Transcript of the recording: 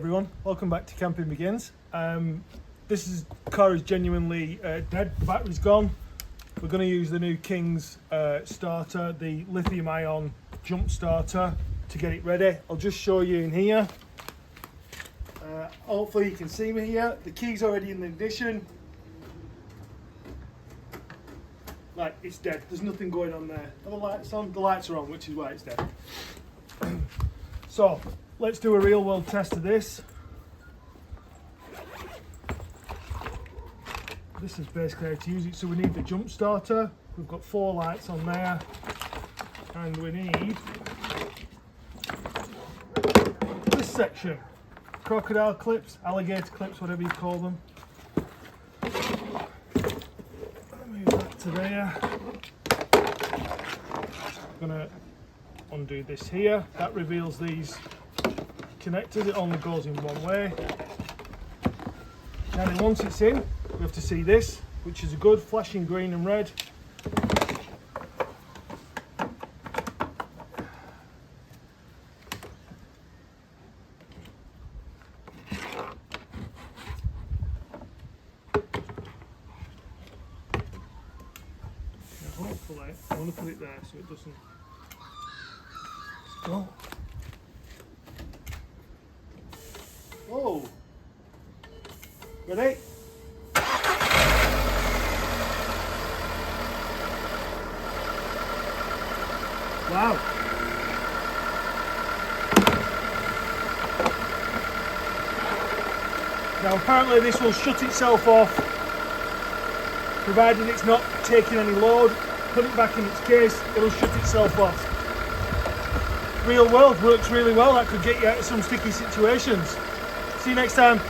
everyone, welcome back to Camping Begins. This car is genuinely dead, the battery's gone. We're going to use the new King's starter, the lithium ion jump starter, to get it ready. I'll just show you in here. Hopefully you can see me here. The key's already in the ignition. Like, it's dead, there's nothing going on there. Are the lights on? The lights are on, which is why it's dead. So, let's do a real world test of this. This is basically how to use it. So we need the jump starter. We've got 4 lights on there. And we need this section. Crocodile clips, alligator clips, whatever you call them. Move that to there. I'm going to undo this here. That reveals these connectors. It only goes in one way. Now then, once it's in, we have to see this, which is a good flashing green and red. Hopefully, I want to put it there so it doesn't go. Oh, ready? Wow. Now apparently this will shut itself off, provided it's not taking any load. Put it back in its case, it'll shut itself off. Real world, works really well. That could get you out of some sticky situations. See you next time.